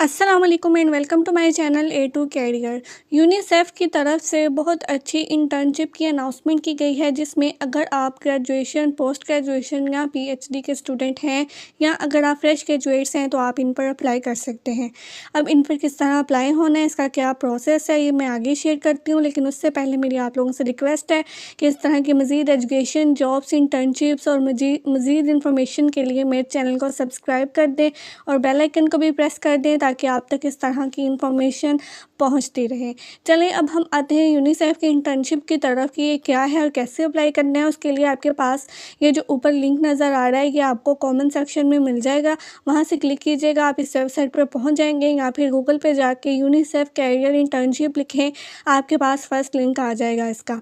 अस्सलाम वालेकुम and welcome to my channel A to career. UNICEF की तरफ से बहुत अच्छी इंटर्नशिप की अनाउंसमेंट की गई है, जिसमें अगर आप ग्रेजुएशन, पोस्ट ग्रेजुएशन या पीएचडी के स्टूडेंट हैं या अगर आप फ्रेश ग्रेजुएट्स हैं तो आप इन पर अप्लाई कर सकते हैं। अब इन पर किस तरह अप्लाई होना है, इसका क्या प्रोसेस है, ये मैं आगे शेयर करती हूँ, लेकिन उससे पहले मेरी आप लोगों से रिक्वेस्ट है कि इस तरह की मज़ीद एजुकेशन, जॉब्स, इंटर्नशिप्स और मज़ीद इन्फॉर्मेशन के लिए मेरे चैनल को सब्सक्राइब कर दें और बेल आइकन को भी प्रेस कर दें ताकि आप तक इस तरह की इंफॉर्मेशन पहुंचती रहे। चलें अब हम आते हैं यूनिसेफ की इंटर्नशिप की तरफ कि ये क्या है और कैसे अप्लाई करना है। उसके लिए आपके पास ये जो ऊपर लिंक नज़र आ रहा है, ये आपको कमेंट सेक्शन में मिल जाएगा, वहाँ से क्लिक कीजिएगा, आप इस वेबसाइट पर पहुँच जाएंगे या फिर गूगल पे जाके यूनिसेफ कैरियर इंटर्नशिप लिखें, आपके पास फर्स्ट लिंक आ जाएगा इसका।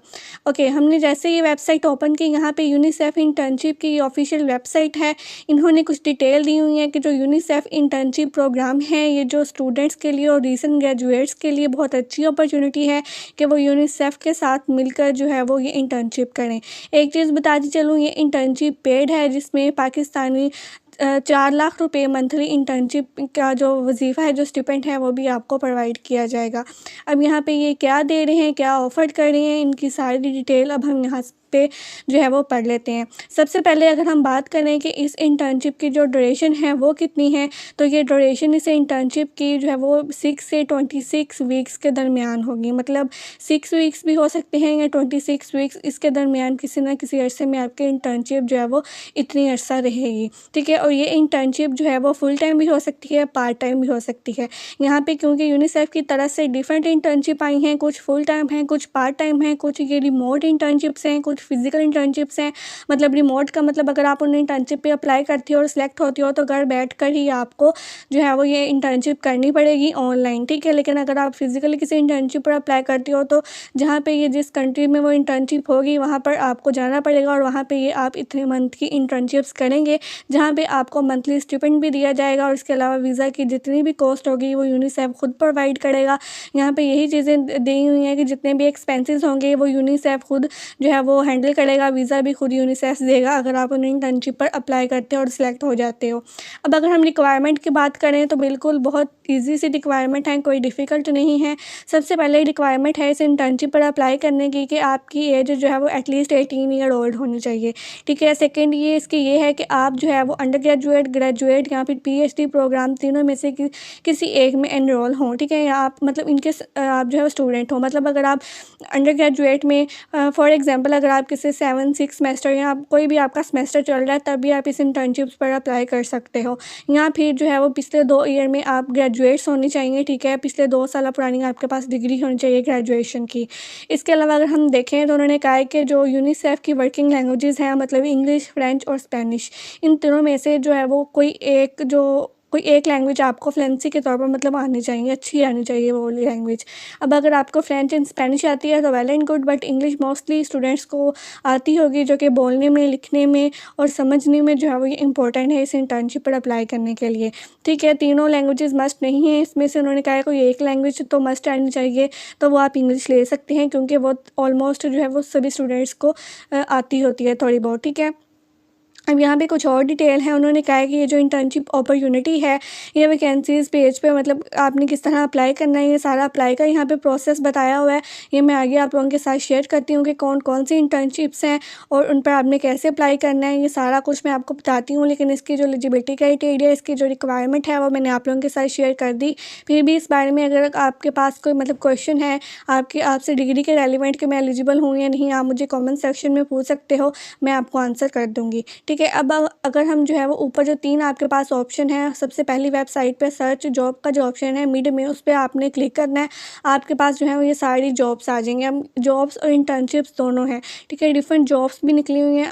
ओके, हमने जैसे ये वेबसाइट ओपन की, यहाँ पे यूनिसेफ इंटर्नशिप की ऑफिशियल वेबसाइट है। इन्होंने कुछ डिटेल दी हुई है कि जो यूनिसेफ इंटर्नशिप प्रोग्राम है, ये जो स्टूडेंट्स के लिए और रीसेंट ग्रेजुएट्स के लिए बहुत अच्छी अपॉर्चुनिटी है कि वो यूनिसेफ के साथ मिलकर जो है वो ये इंटर्नशिप करें। एक चीज़ बताती चलूँ, ये इंटर्नशिप पेड है, जिसमें पाकिस्तानी 4 लाख रुपए मंथली इंटर्नशिप का जो वजीफ़ा है, जो स्टिपेंड है, वो भी आपको प्रोवाइड किया जाएगा। अब यहाँ पे ये क्या दे रहे हैं, क्या ऑफ़र कर रहे हैं, इनकी सारी डिटेल अब हम यहाँ पे जो है वो पढ़ लेते हैं। सबसे पहले अगर हम बात करें कि इस इंटर्नशिप की जो ड्यूरेशन है वो कितनी है, तो ये ड्यूरेशन इस इंटर्नशिप की जो है वो 6 से 26 वीक्स के दरमियान होगी। मतलब 6 वीक्स भी हो सकते हैं या 26 वीक्स, इसके दरमियान किसी न किसी अरसे में आपकी इंटर्नशिप जो है वो इतनी अर्सा रहेगी। ठीक है, और ये इंटर्नशिप जो है वो फुल टाइम भी हो सकती है, पार्ट टाइम भी हो सकती है। यहाँ पे क्योंकि यूनिसेफ की तरफ से डिफरेंट इंटर्नशिप आई हैं, कुछ फुल टाइम हैं, कुछ पार्ट टाइम हैं, कुछ ये रिमोट इंटर्नशिप्स हैं, कुछ फिजिकल इंटर्नशिप्स हैं। मतलब रिमोट का मतलब अगर आप उन इंटर्नशिप पे अप्लाई करती हो और सिलेक्ट होती हो तो घर बैठ कर ही आपको जो है वो ये इंटर्नशिप करनी पड़ेगी ऑनलाइन। ठीक है, लेकिन अगर आप फिजिकली किसी इंटर्नशिप पर अप्लाई करती हो तो जहाँ पे ये जिस कंट्री में वो इंटर्नशिप होगी वहाँ पर आपको जाना पड़ेगा और वहाँ पे ये आप इतने मंथ की इंटर्नशिप्स करेंगे, जहाँ पे आपको मंथली स्टिपेंड भी दिया जाएगा और इसके अलावा वीज़ा की जितनी भी कॉस्ट होगी वो यूनिसेफ खुद प्रोवाइड करेगा। यहाँ पे यही चीज़ें दी हुई हैं कि जितने भी एक्सपेंसेस होंगे वो यूनिसेफ खुद जो है वो हैंडल करेगा, वीज़ा भी खुद यूनिसेफ देगा अगर आप उन इंटर्नशिप पर अप्लाई करते हो और सिलेक्ट हो जाते हो। अब अगर हम रिक्वायरमेंट की बात करें तो बिल्कुल बहुत ईजी सी रिक्वायरमेंट है, कोई डिफ़िकल्ट नहीं है। सबसे पहले रिक्वायरमेंट है इस इंटर्नशिप पर अप्लाई करने की कि आपकी एज जो है वो एटलीस्ट 18 ईयर ओल्ड होनी चाहिए। ठीक है, सेकंड ये इसकी ये है कि आप जो है वो अंडर ग्रेजुएट, ग्रेजुएट या फिर पीएचडी प्रोग्राम तीनों में से किसी एक में एनरोल हों। ठीक है, या आप मतलब इनके आप जो है स्टूडेंट हो। मतलब अगर आप अंडर ग्रेजुएट में फॉर एग्जांपल अगर आप किसी 7-6 सेमेस्टर या कोई भी आपका सेमेस्टर चल रहा है तब भी आप इस इंटर्नशिप्स पर अप्लाई कर सकते हो। या फिर जो है वो पिछले 2 ईयर में आप ग्रेजुएट्स होनी चाहिए। ठीक है, पिछले 2 साल पुरानी आपके पास डिग्री होनी चाहिए ग्रेजुएशन की। इसके अलावा अगर हम देखें तो उन्होंने कहा है कि जो यूनिसेफ की वर्किंग लैंग्वेजेस हैं, मतलब इंग्लिश, फ्रेंच और स्पेनिश, इन तीनों में से जो है वो कोई एक लैंग्वेज आपको फ्लुएंसी के तौर पर मतलब आनी चाहिए, अच्छी आनी चाहिए वो वाली लैंग्वेज। अब अगर आपको फ्रेंच एंड स्पेनिश आती है तो well and good, but English mostly students को आती होगी, जो कि बोलने में, लिखने में और समझने में जो है वो ये इंपॉर्टेंट है इस इंटर्नशिप पर अप्लाई करने के लिए। ठीक है, तीनों लैंग्वेजेस मस्ट नहीं है, इसमें से उन्होंने कहा है कोई एक लैंग्वेज तो मस्ट आनी चाहिए, तो वो आप इंग्लिश ले सकते हैं क्योंकि वो ऑलमोस्ट जो है वो सभी स्टूडेंट्स को आती होती है थोड़ी बहुत। ठीक है, अब यहाँ पे कुछ और डिटेल है। उन्होंने कहा है कि ये जो इंटर्नशिप अपॉर्चुनिटी है, ये वैकेंसीज़ पेज पे मतलब आपने किस तरह अप्लाई करना है, ये सारा अप्लाई का यहाँ पे प्रोसेस बताया हुआ है। ये मैं आगे आप लोगों के साथ शेयर करती हूँ कि कौन कौन सी इंटर्नशिप्स हैं और उन पर आपने कैसे अप्लाई करना है, ये सारा कुछ मैं आपको बताती हूँ। लेकिन इसकी जो एलिजिबिलिटी क्राइटेरिया, इसकी जो रिक्वायरमेंट है वो मैंने आप लोगों के साथ शेयर कर दी। फिर भी इस बारे में अगर आपके पास कोई मतलब क्वेश्चन है आपसे डिग्री के रेलिवेंट कि मैं एलिजिबल हूँ या नहीं, आप मुझे कॉमेंट सेक्शन में पूछ सकते हो, मैं आपको आंसर कर दूँगी। ठीक है, अब अगर हम जो है वो ऊपर जो 3 आपके पास ऑप्शन है, सबसे पहली वेबसाइट पे सर्च जॉब का जो ऑप्शन है मिड में, उस पे आपने क्लिक करना है। आपके पास जो है वो ये सारी जॉब्स आ जाएंगे। अब जॉब्स और इंटर्नशिप्स दोनों हैं। ठीक है, डिफरेंट जॉब्स भी निकली हुई हैं।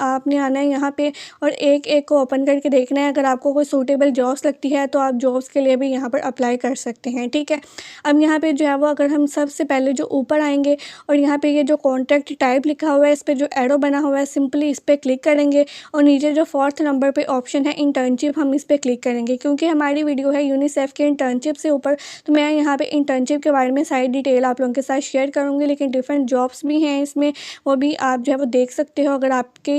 आपने आना है यहाँ पे और एक एक को ओपन करके देखना है। अगर आपको कोई सूटेबल जॉब्स लगती है तो आप जॉब्स के लिए भी यहाँ पर अप्लाई कर सकते हैं। ठीक है, अब यहाँ पे जो है वो अगर हम सबसे पहले जो ऊपर आएंगे और यहाँ पे ये जो कॉन्टैक्ट टाइप लिखा हुआ है, इस पर जो एरो बना हुआ है, सिंपली इस पर क्लिक करेंगे करेंगे और नीचे जो 4th नंबर पे ऑप्शन है इंटर्नशिप, हम इस पर क्लिक करेंगे। क्योंकि हमारी वीडियो है यूनिसेफ के इंटर्नशिप से ऊपर, तो मैं यहाँ पे इंटर्नशिप के बारे में सारी डिटेल आप लोगों के साथ शेयर करूँगी। लेकिन डिफरेंट जॉब्स भी हैं इसमें, वो भी आप जो है वो देख सकते हो। अगर आपके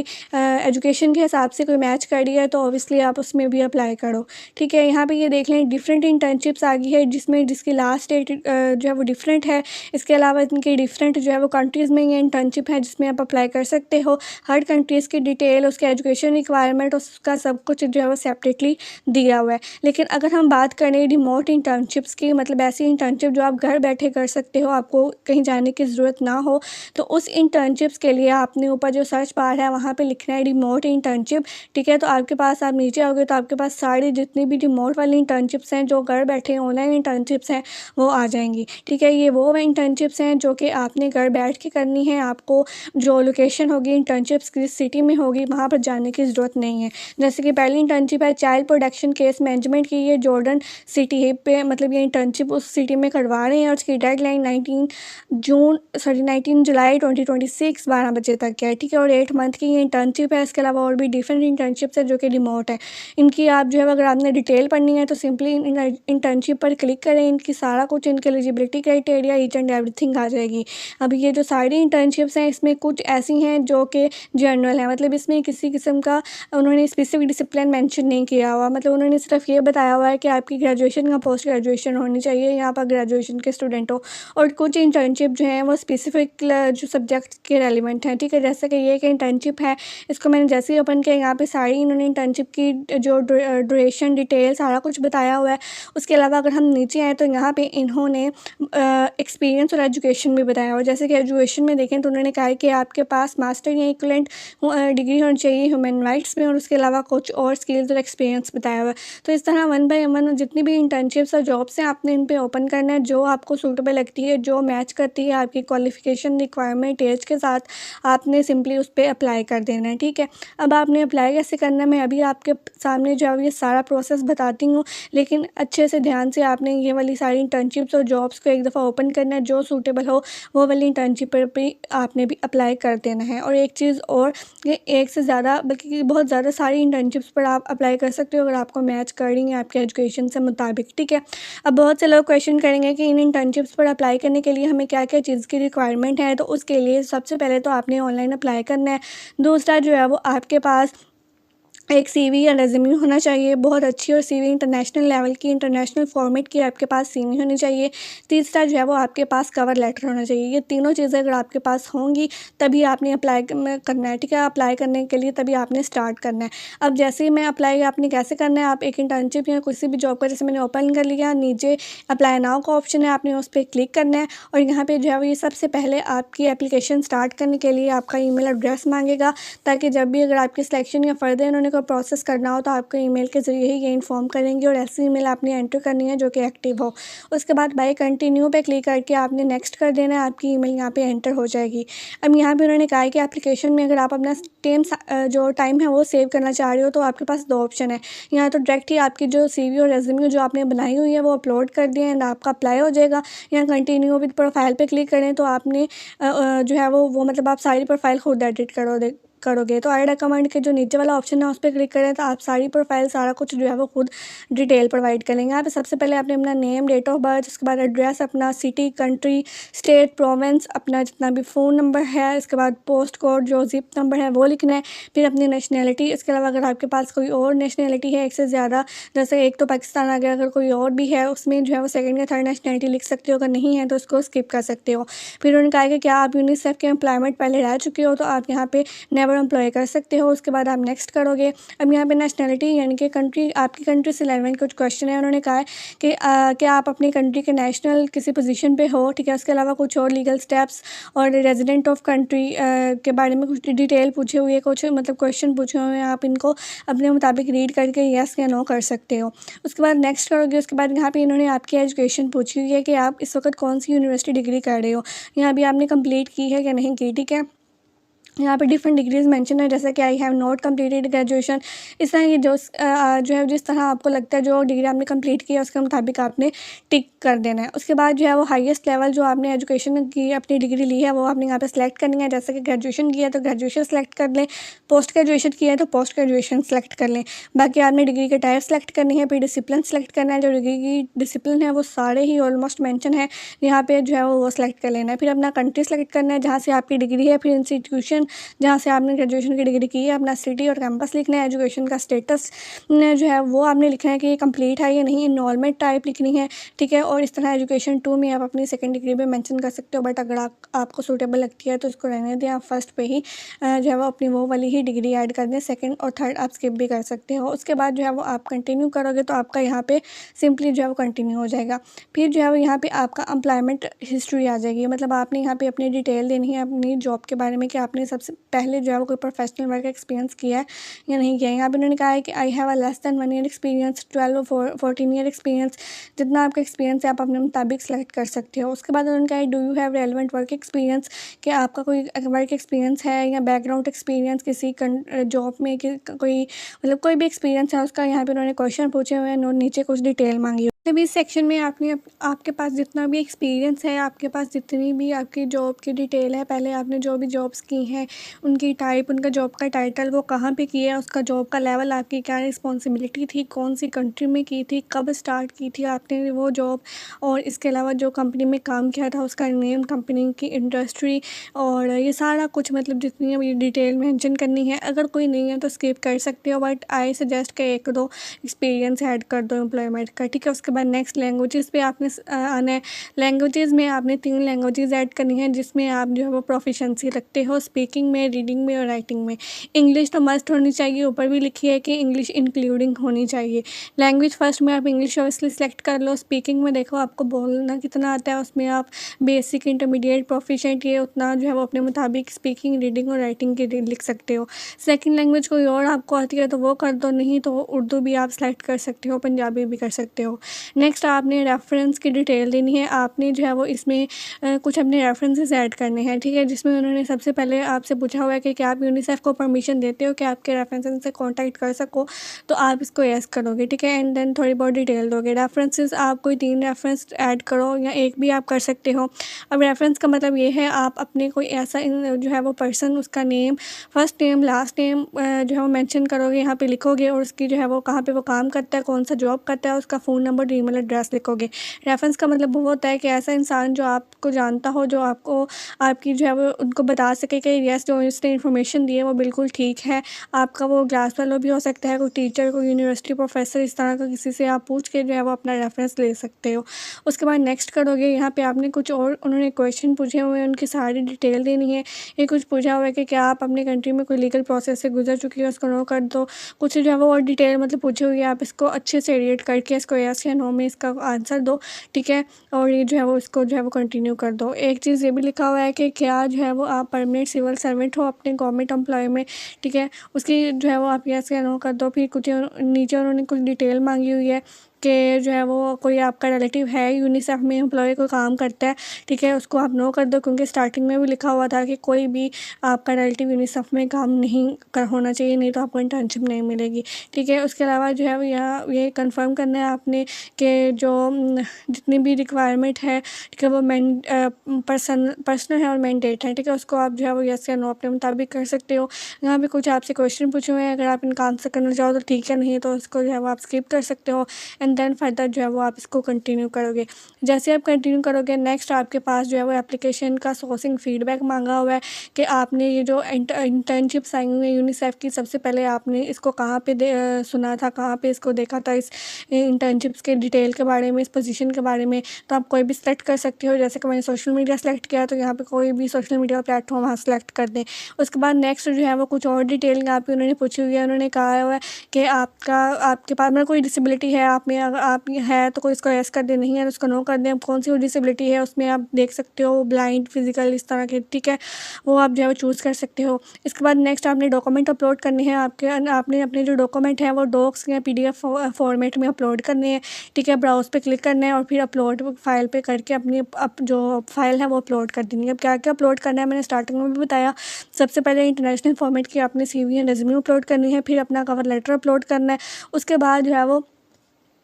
एजुकेशन के हिसाब से कोई मैच कर रही है तो ऑब्वियसली आप उसमें भी अप्लाई करो, ठीक है। यहाँ पे ये देख लें डिफरेंट इंटर्नशिप्स आ गई है, जिसकी लास्ट डेट जो है वो डिफरेंट है। इसके अलावा इनकी डिफरेंट जो है वो कंट्रीज़ में ये इंटर्नशिप है जिसमें आप अप्लाई कर सकते हो। हर कंट्रीज़ की डिटेल, उसके एजुकेशन रिक्वायरमेंट, उसका सब कुछ जो है वो सेपरेटली दिया हुआ है। लेकिन अगर हम बात करें रिमोट इंटर्नशिप्स की, मतलब ऐसी इंटर्नशिप जो आप घर बैठे कर सकते हो, आपको कहीं जाने की ज़रूरत ना हो, तो उस इंटर्नशिप्स के लिए आपने ऊपर जो सर्च बार है वहाँ पे लिखना है रिमोट इंटर्नशिप, ठीक है। तो आपके पास, आप नीचे आओगे तो आपके पास सारी जितनी भी रिमोट वाली इंटर्नशिप्स हैं, जो घर बैठे ऑनलाइन इंटर्नशिप्स हैं, वो आ जाएंगी, ठीक है। ये वो इंटर्नशिप्स हैं जो कि आपने घर बैठ के करनी है। आपको जो लोकेशन होगी इंटर्नशिप्स किस सिटी में होगी वहाँ पर जाने की ज़रूरत नहीं है। जैसे कि पहली इंटर्नशिप है चाइल्ड प्रोटेक्शन केस मैनेजमेंट की, ये जॉर्डन सिटी पे, मतलब ये इंटर्नशिप उस सिटी में करवा रहे हैं और उसकी डेडलाइन 19 जुलाई 2026 12 बजे तक है, ठीक है। और 8 मंथ की ये इंटर्नशिप है। इसके अलावा और भी डिफरेंट इंटर्नशिप्स है जो कि रिमोट है। इनकी आप जो है अगर आपने डिटेल पढ़नी है तो सिंपली इंटर्नशिप पर क्लिक करें, इनकी सारा कुछ, इनके eligibility criteria, each and everything आ जाएगी। अब ये जो सारी इंटर्नशिप्स हैं इसमें कुछ ऐसी हैं जो कि जनरल है, मतलब इसमें किसी किस्म का उन्होंने स्पेसिफिक डिसिप्लिन मेंशन नहीं किया हुआ। मतलब उन्होंने सिर्फ ये बताया हुआ है कि आपकी ग्रेजुएशन या पोस्ट ग्रेजुएशन होनी चाहिए, यहाँ पर ग्रेजुएशन के स्टूडेंट हो। और कुछ इंटर्नशिप जो हैं वो स्पेसिफिक जो सब्जेक्ट के रेलिवेंट हैं, ठीक है। जैसे कि ये कि इंटर्नशिप है, इसको मैंने जैसे ही ओपन किया, यहाँ पे सारी इन्होंने इंटर्नशिप की जो ड्यूरेशन, डिटेल, सारा कुछ बताया हुआ है। उसके अलावा अगर हम नीचे आए तो यहाँ पे इन्होंने एक्सपीरियंस और एजुकेशन भी बताया हुआ। जैसे कि एजुकेशन में देखें तो उन्होंने कहा है कि आपके पास मास्टर या इक्वलेंट डिग्री होनी चाहिए ह्यूमन राइट्स में, और उसके अलावा कुछ और स्किल्स और एक्सपीरियंस बताया हुआ है। तो इस तरह 1 बाय 1 जितनी भी इंटर्नशिप्स और जॉब्स हैं आपने इन पे ओपन करना है, जो आपको सूटेबल लगती है, जो मैच करती है आपकी क्वालिफिकेशन, रिक्वायरमेंट, एज के साथ, आपने सिंपली उस पर अप्लाई कर देना है, ठीक है। अब आपने अप्लाई कैसे करना है मैं अभी आपके सामने जो है ये सारा प्रोसेस बताती हूँ, लेकिन अच्छे से ध्यान से आपने ये वाली सारी इंटर्नशिप्स और जॉब्स को एक दफ़ा ओपन करना है। जो सूटेबल हो वो वाली इंटर्नशिप पर भी आपने भी अप्लाई कर देना है। और एक चीज़ और, ये एक से ज़्यादा बल्कि बहुत ज़्यादा सारी इंटर्नशिप्स पर आप अप्लाई कर सकते हो अगर आपको मैच कर रही हैं आपके एजुकेशन से मुताबिक, ठीक है। अब बहुत से लोग क्वेश्चन करेंगे कि इन इंटर्नशिप्स पर अप्लाई करने के लिए हमें क्या क्या चीज़ की रिक्वायरमेंट है। तो उसके लिए सबसे पहले तो आपने ऑनलाइन अप्लाई करना है। दूसरा जो है वो आपके पास एक सीवी या रेज़्यूमे होना चाहिए, बहुत अच्छी, और सीवी इंटरनेशनल लेवल की, इंटरनेशनल फॉर्मेट की आपके पास सीवी होनी चाहिए। तीसरा जो है वो आपके पास कवर लेटर होना चाहिए। ये तीनों चीज़ें अगर आपके पास होंगी तभी आपने अप्लाई करना है, ठीक है। अप्लाई करने के लिए तभी आपने स्टार्ट करना है। अब जैसे ही मैं अप्लाई आपने कैसे करना है, आप एक इंटर्नशिप या किसी भी जॉब का, जैसे मैंने ओपन कर लिया, नीचे अप्लाई नाउ का ऑप्शन है, आपने उस पर क्लिक करना है। और यहाँ पर जो है वो ये सबसे पहले आपकी एप्लीकेशन स्टार्ट करने के लिए आपका ईमेल एड्रेस मांगेगा, ताकि जब भी अगर आपकी सिलेक्शन या फर्दर उन्होंने कोई प्रोसेस करना हो तो आपको ईमेल के ज़रिए ही ये इन्फॉर्म करेंगे। और ऐसी ईमेल आपने एंटर करनी है जो कि एक्टिव हो। उसके बाद बाय कंटिन्यू पे क्लिक करके आपने नेक्स्ट कर देना है, आपकी ईमेल यहाँ पे एंटर हो जाएगी। अब यहाँ पे उन्होंने कहा है कि एप्लीकेशन में अगर आप अपना जो टाइम है वो सेव करना चाह रहे हो तो आपके पास 2 ऑप्शन है। यहाँ तो डायरेक्ट ही आपकी जो सीवी और रेज़्यूमे जो आपने बनाई हुई है वो अपलोड कर दिए एंड आपका अप्लाई हो जाएगा। यहाँ कंटिन्यू विद प्रोफाइल पे क्लिक करें तो आपने जो है वो मतलब आप सारी प्रोफाइल खुद एडिट करोगे। तो आई रिकमेंड के जो नीचे वाला ऑप्शन है उस पर क्लिक करें तो आप सारी प्रोफाइल, सारा कुछ जो है वो खुद डिटेल प्रोवाइड करेंगे। यहाँ पे सबसे पहले आपने अपना नेम, डेट ऑफ बर्थ, उसके बाद एड्रेस, अपना सिटी, कंट्री, स्टेट, प्रोविंस, अपना जितना भी फ़ोन नंबर है, इसके बाद पोस्ट कोड, जो जिप नंबर है वो लिखना है। फिर अपनी नेशनैलिटी, इसके अलावा अगर आपके पास कोई और नेशनैलिटी है एक से ज़्यादा, जैसे एक तो पाकिस्तान आ गया, अगर कोई और भी है उसमें जो है वो सेकंड या थर्ड नेशनैलिटी लिख सकते हो, अगर नहीं है तो उसको स्किप कर सकते हो। फिर उन्होंने कहा कि क्या आप यूनिसेफ के एम्प्लॉयमेंट पहले रह चुके हो तो आप यहाँ पे नेवर एम्प्लॉय कर सकते हो। उसके बाद आप नेक्स्ट करोगे। अब यहाँ पे नेशनैलिटी यानी कि कंट्री, आपकी कंट्री से रिलेवेंट कुछ क्वेश्चन है। उन्होंने कहा है कि क्या आप अपनी कंट्री के नेशनल किसी पोजीशन पे हो, ठीक है। उसके अलावा कुछ और लीगल स्टेप्स और रेजिडेंट ऑफ कंट्री के बारे में कुछ डिटेल पूछे हुए, कुछ मतलब क्वेश्चन पूछे हुए हैं, आप इनको अपने मुताबिक रीड करके येस या नो कर सकते हो। उसके बाद नेक्स्ट करोगे। उसके बाद यहाँ पे इन्होंने आपकी एजुकेशन पूछी हुई है कि आप इस वक्त कौन सी यूनिवर्सिटी डिग्री कर रहे हो, यहाँ भी आपने कंप्लीट की है या नहीं की, ठीक है। यहाँ पे डिफरेंट डिग्रीज मेंशन है, जैसे कि I have not completed graduation. इस तरह की जो है जिस तरह आपको लगता है जो डिग्री आपने कंप्लीट की है उसके मुताबिक आपने टिक कर देना है। उसके बाद जो है वो हाईएस्ट लेवल जो आपने एजुकेशन की अपनी डिग्री ली है वो आपने यहाँ पे सेलेक्ट करनी है। जैसे कि ग्रेजुएशन किया है तो ग्रेजुएशन सेलेक्ट कर लें, पोस्ट ग्रेजुएशन किया है तो पोस्ट ग्रेजुएशन सेलेक्ट कर लें। बाकी आपने डिग्री के टाइप सेलेक्ट करनी है, फिर डिसिप्लिन सेलेक्ट करना है। जो डिग्री की डिसिप्लिन है वो सारे ही ऑलमोस्ट मेंशन है यहाँ पे, जो है वो सेलेक्ट कर लेना है। फिर अपना कंट्री सेलेक्ट करना है जहाँ से आपकी डिग्री है, फिर इंस्टीट्यूशन जहाँ से आपने ग्रेजुएशन की डिग्री की है, अपना सिटी और कैंपस लिखना है। एजुकेशन का स्टेटस जो है वो आपने लिखना है कि ये कंप्लीट है या नहीं, इनरोलमेंट टाइप लिखनी है, ठीक है। और इस तरह एजुकेशन 2 में आप अपनी सेकंड डिग्री भी मेंशन कर सकते हो, बट अगर आपको सूटेबल लगती है तो इसको रहने दें, आप फर्स्ट पे ही जो है वो अपनी वो वाली ही डिग्री ऐड कर दें। सेकंड और थर्ड आप स्किप भी कर सकते हो। उसके बाद जो है वो आप कंटिन्यू करोगे तो आपका यहाँ पे सिंपली जो है वो कंटिन्यू हो जाएगा। फिर जो है वो यहाँ पे आपका एम्प्लॉयमेंट हिस्ट्री आ जाएगी, मतलब आपने यहाँ पे अपनी डिटेल देनी है अपनी जॉब के बारे में कि आपने सबसे पहले जो है वो कोई प्रोफेशनल वर्क एक्सपीरियंस किया है या नहीं किया है। यहाँ पे उन्होंने कहा है कि I have a less than 1 year experience, 12 और 14 ईयर एक्सपीरियंस। जितना आपका एक्सपीरियंस है आप अपने मुताबिक सेलेक्ट कर सकते हो। उसके बाद उन्होंने कहा है do you have relevant work experience, कि आपका कोई वर्क एक्सपीरियंस है या बैकग्राउंड एक्सपीरियंस किसी जॉब में कि कोई मतलब कोई भी एक्सपीरियंस है उसका। यहाँ पे उन्होंने क्वेश्चन पूछे हुए हैं और नीचे कुछ डिटेल मांगी। मतलब इस सेक्शन में आपके पास जितना भी एक्सपीरियंस है, आपके पास जितनी भी आपकी जॉब की डिटेल है, पहले आपने जो भी जॉब्स की हैं उनकी टाइप, उनका जॉब का टाइटल, वो कहाँ पे किया है, उसका जॉब का लेवल, आपकी क्या रिस्पॉन्सिबिलिटी थी, कौन सी कंट्री में की थी, कब स्टार्ट की थी आपने वो जॉब, और इसके अलावा जो कंपनी में काम किया था उसका नेम, कंपनी की इंडस्ट्री, और ये सारा कुछ मतलब जितनी भी डिटेल मेंशन करनी है। अगर कोई नहीं है तो स्किप कर सकते हो, बट आई सजेस्ट कि 1-2 एक्सपीरियंस ऐड कर दो एम्प्लॉयमेंट का, ठीक है। उसके बाद नेक्स्ट लैंग्वेजेस पे आपने आना है। लैंग्वेजेस में आपने 3 लैंग्वेजेस ऐड करनी है जिसमें आप जो है वो प्रोफिशेंसी रखते हो, स्पीकिंग में, रीडिंग में और राइटिंग में। इंग्लिश तो मस्ट होनी चाहिए, ऊपर भी लिखी है कि इंग्लिश इंक्लूडिंग होनी चाहिए। लैंग्वेज फर्स्ट में आप इंग्लिश ऑब्वियसली सेलेक्ट कर लो। स्पीकिंग में देखो आपको बोलना कितना आता है, उसमें आप बेसिक, इंटरमीडिएट, प्रोफिशेंट, ये उतना जो है वो अपने मुताबिक स्पीकिंग, रीडिंग और राइटिंग के लिए लिख सकते हो। सेकंड लैंग्वेज कोई और आपको आती है तो वो कर दो, नहीं तो उर्दू भी आप सेलेक्ट कर सकते हो, पंजाबी भी कर सकते हो। नेक्स्ट आपने रेफरेंस की डिटेल देनी है। आपने जो है वो इसमें कुछ अपने रेफरेंसेस ऐड करने हैं, ठीक है। जिसमें उन्होंने सबसे पहले आपसे पूछा हुआ है कि क्या आप यूनिसेफ को परमिशन देते हो कि आपके रेफरेंसेस से कांटेक्ट कर सको, तो आप इसको यस करोगे, ठीक है। एंड देन थोड़ी बहुत डिटेल दोगे। रेफरेंसेस आप कोई 3 रेफरेंस ऐड करो या एक भी आप कर सकते हो। अब रेफरेंस का मतलब ये है आप अपने कोई ऐसा जो है वो पर्सन, उसका name, first name, last name जो है वो मेंशन करोगे, यहाँ पे लिखोगे, और उसकी जो है वो कहाँ पे वो काम करता है, कौन सा जॉब करता है, उसका फ़ोन नंबर, ईमेल एड्रेस लिखोगे। रेफरेंस का मतलब वो होता है कि ऐसा इंसान जो आपको जानता हो, जो आपको आपकी जो है वो उनको बता सके कि यस जो इसने इन्फॉर्मेशन दी है वो बिल्कुल ठीक है। आपका वो क्लास फेलो भी हो सकता है, कोई टीचर, कोई यूनिवर्सिटी प्रोफेसर, इस तरह का किसी से आप पूछ के जो है वो अपना रेफरेंस ले सकते हो। उसके बाद नेक्स्ट करोगे, यहाँ पे आपने कुछ और उन्होंने क्वेश्चन पूछे हुए हैं, उनकी सारी डिटेल देनी है। ये कुछ पूछा हुआ है कि क्या आप अपने कंट्री में कोई लीगल प्रोसेस से गुजर चुकी है, उसको नो कर दो। कुछ जो है वो और डिटेल मतलब पूछी हुई है, आप इसको अच्छे से रीड करके इसको यस या नो में इसका आंसर दो, ठीक है। और ये जो है वो इसको जो है वो कंटिन्यू कर दो। एक चीज़ ये भी लिखा हुआ है कि क्या जो है वो आप परमानेंट सिविल सर्वेंट हो अपने गवर्नमेंट एम्प्लॉय में, ठीक है। उसकी जो है वो आप यस या नो कर दो। फिर कुछ नीचे उन्होंने कुछ डिटेल मांगी हुई है कि जो है वो कोई आपका रिलेटिव है यूनिसेफ में एम्प्लॉय को काम करता है, ठीक है, उसको आप नो कर दो, क्योंकि स्टार्टिंग में भी लिखा हुआ था कि कोई भी आपका रिलेटिव यूनिसेफ में काम नहीं कर होना चाहिए, नहीं तो आपको इंटर्नशिप नहीं मिलेगी, ठीक है। उसके अलावा जो है यहाँ ये कंफर्म करना है आपने कि जो जितनी भी रिक्वायरमेंट है, ठीक है, वो पर्सनल है और मैंडेट है, ठीक है। उसको आप जो है वो यस या नो अपने मुताबिक कर सकते हो। यहाँ पे कुछ आपसे क्वेश्चन पूछे हुए हैं, अगर आप इनका आंसर करना चाहो तो ठीक है, नहीं तो उसको जो है वो आप स्किप कर सकते हो। एंड देन फर्दर जो है वो आप इसको कंटिन्यू करोगे। जैसे आप कंटिन्यू करोगे, नेक्स्ट आपके पास जो है वो एप्लीकेशन का सोर्सिंग फीडबैक मांगा हुआ है कि आपने ये जो इंटर्नशिप्स आई हुई है यूनिसेफ की, सबसे पहले आपने इसको कहाँ पे सुना था, कहाँ पे इसको देखा था, इस इंटर्नशिप्स के डिटेल के बारे में, इस पोजीशन के बारे में। तो आप कोई भी सिलेक्ट कर सकते हो, जैसे कि मैंने सोशल मीडिया सेलेक्ट किया तो यहाँ पे कोई भी सोशल मीडिया प्लेटफॉर्म वहाँ सेलेक्ट कर दें। उसके बाद नेक्स्ट जो है वो कुछ और डिटेल यहाँ पे उन्होंने पूछी हुई है। उन्होंने कहा हुआ है कि आपके पास में कोई डिसेबिलिटी है, आप में अगर आप है तो कोई इसको येस कर दें, नहीं है तो उसको नो कर दें। अब कौन सी डिसेबिलिटी है उसमें आप देख सकते हो, ब्लाइंड, फिजिकल, इस तरह के, ठीक है, वो आप जो है वो चूज़ कर सकते हो। इसके बाद नेक्स्ट आपने डॉक्यूमेंट अपलोड करने हैं। आपने अपने जो डॉक्यूमेंट हैं वो डॉक्स या PDF फॉर्मेट में अपलोड करने हैं, ठीक है। ब्राउज़ पे क्लिक करना है और फिर अपलोड फाइल पे करके अपनी जो फाइल है वो अपलोड कर देनी है। अब क्या क्या अपलोड करना है मैंने स्टार्टिंग में भी बताया। सबसे पहले इंटरनेशनल फॉर्मेट की आपने CV या रेज्यूमे अपलोड करनी है, फिर अपना कवर लेटर अपलोड करना है। उसके बाद जो है वो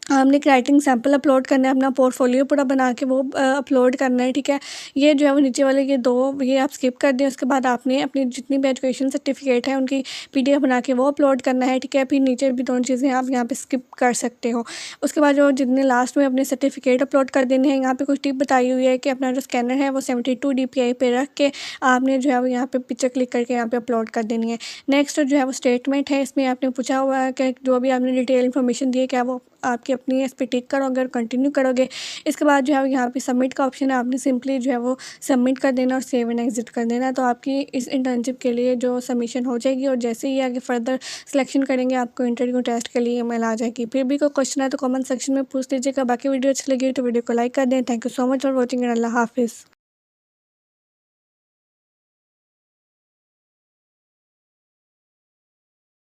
हमने एक राइटिंग सैंपल अपलोड करना है, अपना पोर्टफोलियो पूरा बना के वो अपलोड करना है, ठीक है। ये जो है वो नीचे वाले ये 2 ये आप स्किप कर दें। उसके बाद आपने अपनी जितनी भी एजुकेशन सर्टिफिकेट है उनकी PDF बना के वो अपलोड करना है, ठीक है। फिर नीचे भी 2 चीज़ें आप यहाँ पे स्किप कर सकते हो। उसके बाद जो जितने लास्ट में अपने सर्टिफिकेट अपलोड कर देने हैं, यहाँ पे कुछ टिप बताई हुई है कि अपना जो स्कैनर है वो 72 DPI पे रख के आपने जो है वो यहाँ पे पिक्चर क्लिक करके यहाँ पे अपलोड कर देनी है। नेक्स्ट जो है वो स्टेटमेंट है, इसमें आपने पूछा हुआ है कि जो भी आपने डिटेल इन्फॉर्मेशन दी है क्या वो आपकी अपनी इस पे टिक करोगे और कंटिन्यू करोगे। इसके बाद जो है यहाँ पे सबमिट का ऑप्शन है, आपने सिंपली जो है वो सबमिट कर देना और सेव एंड एग्जिट कर देना। तो आपकी इस इंटर्नशिप के लिए जो सबमिशन हो जाएगी और जैसे ही आगे फर्दर सिलेक्शन करेंगे आपको इंटरव्यू टेस्ट के लिए ईमेल आ जाएगी। फिर भी कोई क्वेश्चन है तो कमेंट सेक्शन में पूछ लीजिएगा। बाकी वीडियो अच्छी लगी तो वीडियो को लाइक कर दें। Thank you so much for watching and अल्लाह हाफिज़।